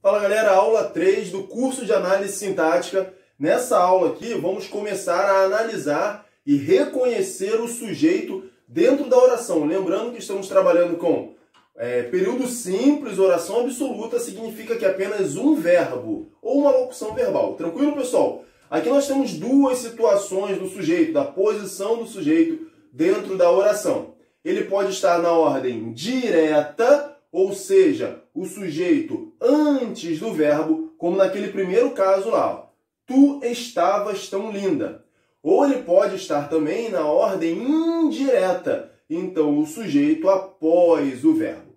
Fala galera, aula 3 do curso de análise sintática. Nessa aula aqui vamos começar a analisar e reconhecer o sujeito dentro da oração. Lembrando que estamos trabalhando com período simples, oração absoluta, significa que apenas um verbo ou uma locução verbal. Tranquilo, pessoal? Aqui nós temos duas situações do sujeito, da posição do sujeito dentro da oração. Ele pode estar na ordem direta, ou seja, o sujeito antes do verbo, como naquele primeiro caso lá. Tu estavas tão linda. Ou ele pode estar também na ordem indireta, então o sujeito após o verbo.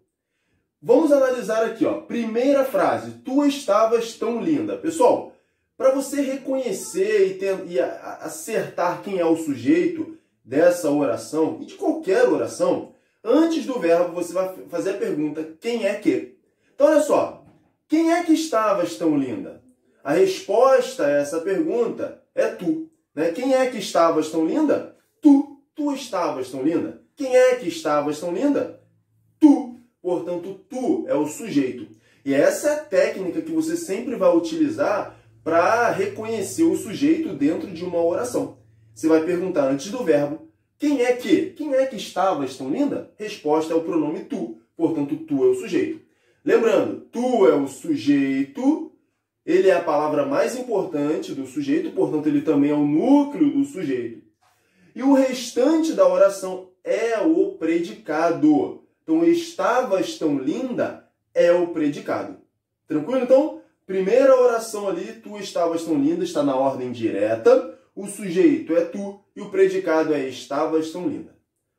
Vamos analisar aqui, ó. Primeira frase, tu estavas tão linda. Pessoal, para você reconhecer e acertar quem é o sujeito dessa oração, e de qualquer oração, antes do verbo você vai fazer a pergunta, quem é que? Então, olha só, quem é que estavas tão linda? A resposta a essa pergunta é tu. Né? Quem é que estavas tão linda? Tu. Tu estavas tão linda. Quem é que estavas tão linda? Tu. Portanto, tu é o sujeito. E essa é a técnica que você sempre vai utilizar para reconhecer o sujeito dentro de uma oração. Você vai perguntar antes do verbo, quem é que? Quem é que estavas tão linda? Resposta é o pronome tu. Portanto, tu é o sujeito. Lembrando, tu é o sujeito, ele é a palavra mais importante do sujeito, portanto, ele também é o núcleo do sujeito. E o restante da oração é o predicado. Então, estavas tão linda é o predicado. Tranquilo? Então, primeira oração ali, tu estavas tão linda, está na ordem direta. O sujeito é tu e o predicado é estavas tão linda.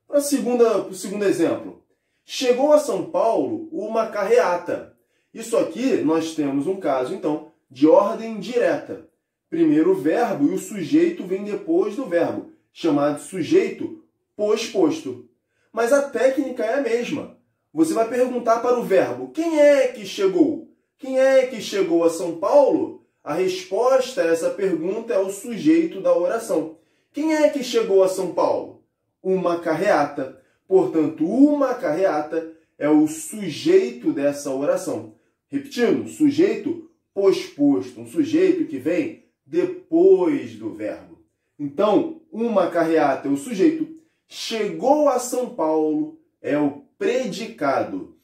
Para o segundo exemplo. Chegou a São Paulo uma carreata. Isso aqui nós temos um caso, então, de ordem direta. Primeiro o verbo e o sujeito vem depois do verbo, chamado sujeito posposto. Mas a técnica é a mesma. Você vai perguntar para o verbo, quem é que chegou? Quem é que chegou a São Paulo? A resposta a essa pergunta é o sujeito da oração. Quem é que chegou a São Paulo? Uma carreata. Portanto, uma carreata é o sujeito dessa oração. Repetindo, sujeito posposto, um sujeito que vem depois do verbo. Então, uma carreata é o sujeito. Chegou a São Paulo é o predicado.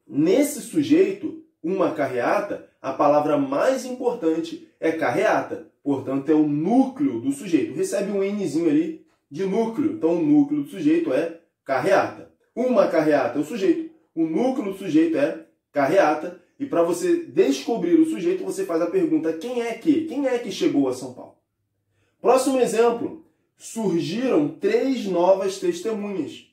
Nesse sujeito, uma carreata, a palavra mais importante é carreata. Portanto, é o núcleo do sujeito. Recebe um Nzinho ali de núcleo. Então, o núcleo do sujeito é carreata. Uma carreata é o sujeito. O núcleo do sujeito é carreata. E para você descobrir o sujeito, você faz a pergunta, quem é que? Quem é que chegou a São Paulo? Próximo exemplo. Surgiram 3 novas testemunhas.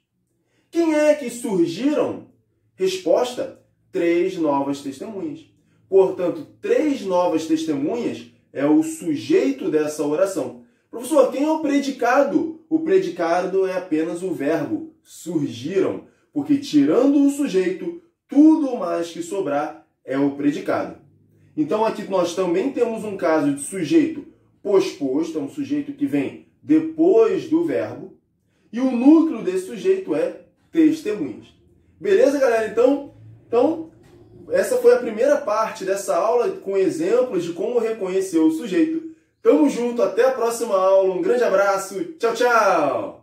Quem é que surgiram? Resposta, 3 novas testemunhas. Portanto, 3 novas testemunhas é o sujeito dessa oração. Professor, quem é o predicado? O predicado é apenas o verbo, surgiram, porque tirando o sujeito, tudo mais que sobrar é o predicado. Então, aqui nós também temos um caso de sujeito posposto, é um sujeito que vem depois do verbo, e o núcleo desse sujeito é testemunhas. Beleza, galera? Então essa foi a primeira parte dessa aula com exemplos de como reconhecer o sujeito. Tamo junto, até a próxima aula, um grande abraço, tchau, tchau!